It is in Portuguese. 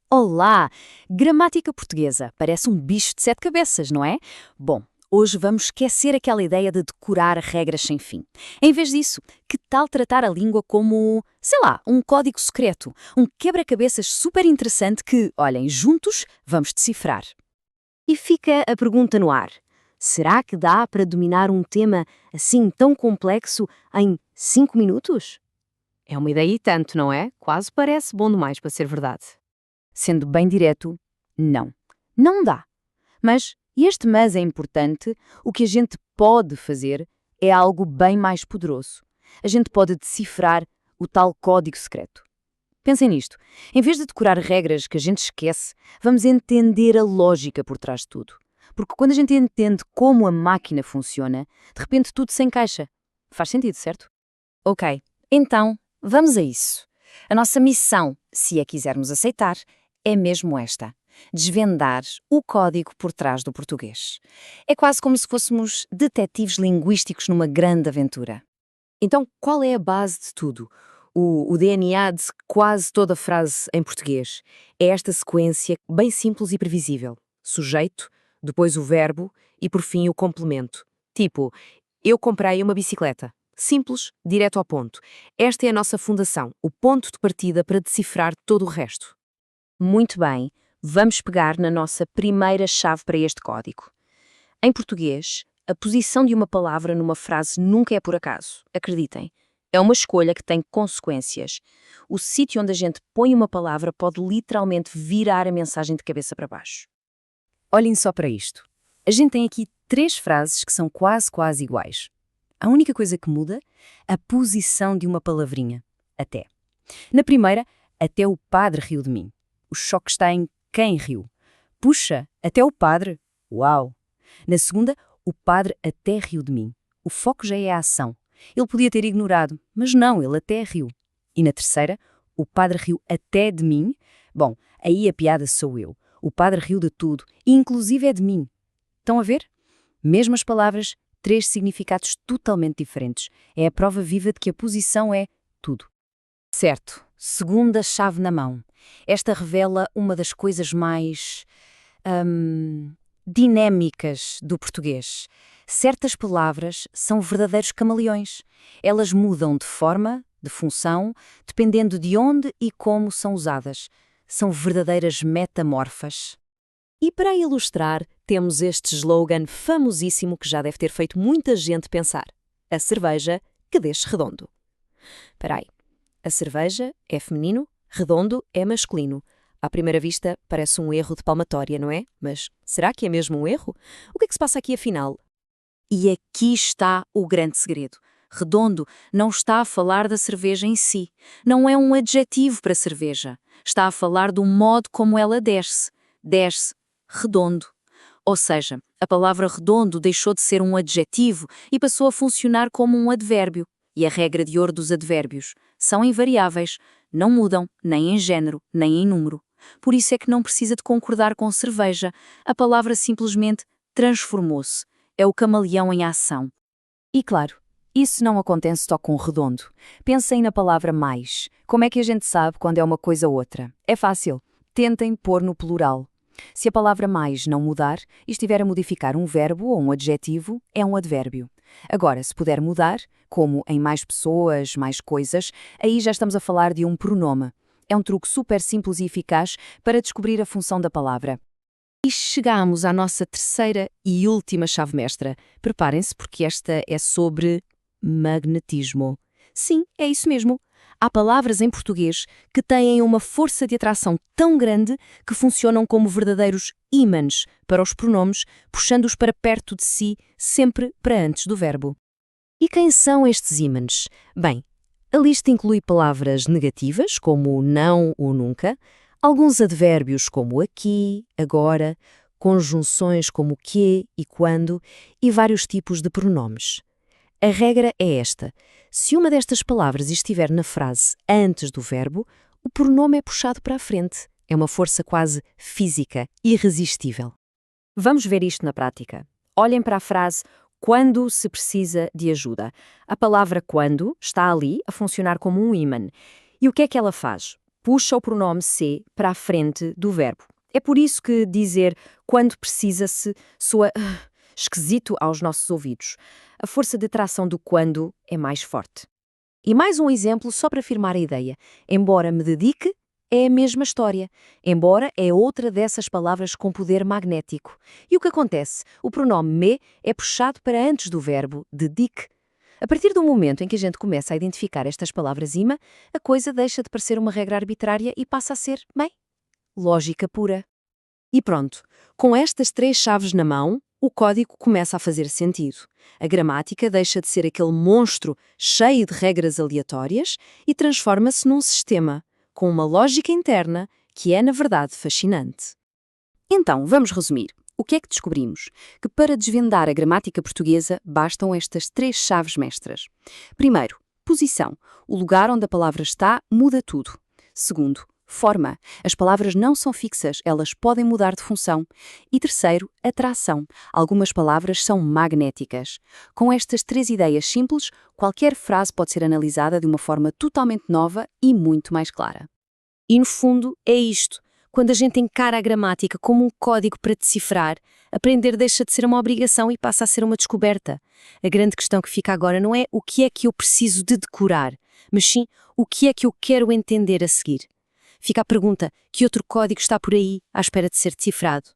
Olá! Gramática portuguesa. Parece um bicho de sete cabeças, não é? Bom, hoje vamos esquecer aquela ideia de decorar regras sem fim. Em vez disso, que tal tratar a língua como, sei lá, um código secreto, um quebra-cabeças super interessante que, olhem, juntos vamos decifrar. E fica a pergunta no ar. Será que dá para dominar um tema assim tão complexo em 5 minutos? É uma ideia e tanto, não é? Quase parece bom demais para ser verdade. Sendo bem direto, não. Não dá. Mas é importante, o que a gente pode fazer é algo bem mais poderoso. A gente pode decifrar o tal código secreto. Pensem nisto. Em vez de decorar regras que a gente esquece, vamos entender a lógica por trás de tudo. Porque quando a gente entende como a máquina funciona, de repente tudo se encaixa. Faz sentido, certo? Ok, então vamos a isso. A nossa missão, se a quisermos aceitar, é mesmo esta: desvendar o código por trás do português. É quase como se fôssemos detetives linguísticos numa grande aventura. Então, qual é a base de tudo? O DNA de quase toda a frase em português é esta sequência bem simples e previsível. Sujeito, depois o verbo e, por fim, o complemento. Tipo, eu comprei uma bicicleta. Simples, direto ao ponto. Esta é a nossa fundação, o ponto de partida para decifrar todo o resto. Muito bem, vamos pegar na nossa primeira chave para este código. Em português, a posição de uma palavra numa frase nunca é por acaso, acreditem. É uma escolha que tem consequências. O sítio onde a gente põe uma palavra pode literalmente virar a mensagem de cabeça para baixo. Olhem só para isto. A gente tem aqui três frases que são quase iguais. A única coisa que muda, a posição de uma palavrinha, até. Na primeira, até o padre riu de mim. O choque está em quem riu. Puxa, até o padre. Uau! Na segunda, o padre até riu de mim. O foco já é a ação. Ele podia ter ignorado, mas não, ele até riu. E na terceira, o padre riu até de mim. Bom, aí a piada sou eu. O padre riu de tudo, e inclusive é de mim. Estão a ver? Mesmas palavras, três significados totalmente diferentes. É a prova viva de que a posição é tudo. Certo, segunda chave na mão. Esta revela uma das coisas mais dinâmicas do português. Certas palavras são verdadeiros camaleões. Elas mudam de forma, de função, dependendo de onde e como são usadas. São verdadeiras metamorfas. E para ilustrar, temos este slogan famosíssimo que já deve ter feito muita gente pensar. A cerveja que deixe redondo. Espera aí. A cerveja é feminino, redondo é masculino. À primeira vista, parece um erro de palmatória, não é? Mas será que é mesmo um erro? O que é que se passa aqui afinal? E aqui está o grande segredo. Redondo não está a falar da cerveja em si. Não é um adjetivo para cerveja. Está a falar do modo como ela desce. Desce redondo. Ou seja, a palavra redondo deixou de ser um adjetivo e passou a funcionar como um advérbio. E a regra de ouro dos advérbios: são invariáveis, não mudam, nem em género, nem em número. Por isso é que não precisa de concordar com cerveja. A palavra simplesmente transformou-se. É o camaleão em ação. E claro, isso não acontece só com o redondo. Pensem na palavra mais. Como é que a gente sabe quando é uma coisa ou outra? É fácil. Tentem pôr no plural. Se a palavra mais não mudar e estiver a modificar um verbo ou um adjetivo, é um advérbio. Agora, se puder mudar, como em mais pessoas, mais coisas, aí já estamos a falar de um pronome. É um truque super simples e eficaz para descobrir a função da palavra. E chegamos à nossa terceira e última chave mestra. Preparem-se porque esta é sobre magnetismo. Sim, é isso mesmo. Há palavras em português que têm uma força de atração tão grande que funcionam como verdadeiros ímãs para os pronomes, puxando-os para perto de si, sempre para antes do verbo. E quem são estes ímãs? Bem, a lista inclui palavras negativas, como não ou nunca, alguns advérbios como aqui, agora, conjunções como que e quando e vários tipos de pronomes. A regra é esta: se uma destas palavras estiver na frase antes do verbo, o pronome é puxado para a frente. É uma força quase física, irresistível. Vamos ver isto na prática. Olhem para a frase quando se precisa de ajuda. A palavra quando está ali a funcionar como um ímã. E o que é que ela faz? puxa o pronome se para a frente do verbo. É por isso que dizer quando precisa-se soa esquisito aos nossos ouvidos. A força de atração do quando é mais forte. E mais um exemplo só para afirmar a ideia. Embora me dedique, é a mesma história. Embora é outra dessas palavras com poder magnético. E o que acontece? O pronome me é puxado para antes do verbo dedique. A partir do momento em que a gente começa a identificar estas palavras ima, a coisa deixa de parecer uma regra arbitrária e passa a ser, bem, lógica pura. E pronto, com estas 3 chaves na mão, o código começa a fazer sentido. A gramática deixa de ser aquele monstro cheio de regras aleatórias e transforma-se num sistema, com uma lógica interna que é, na verdade, fascinante. Então, vamos resumir. O que é que descobrimos? Que para desvendar a gramática portuguesa bastam estas 3 chaves mestras. Primeiro, posição. O lugar onde a palavra está muda tudo. Segundo, forma. As palavras não são fixas, elas podem mudar de função. E terceiro, atração. Algumas palavras são magnéticas. Com estas 3 ideias simples, qualquer frase pode ser analisada de uma forma totalmente nova e muito mais clara. E no fundo, é isto. Quando a gente encara a gramática como um código para decifrar, aprender deixa de ser uma obrigação e passa a ser uma descoberta. A grande questão que fica agora não é o que é que eu preciso de decorar, mas sim o que é que eu quero entender a seguir. Fica a pergunta, que outro código está por aí à espera de ser decifrado?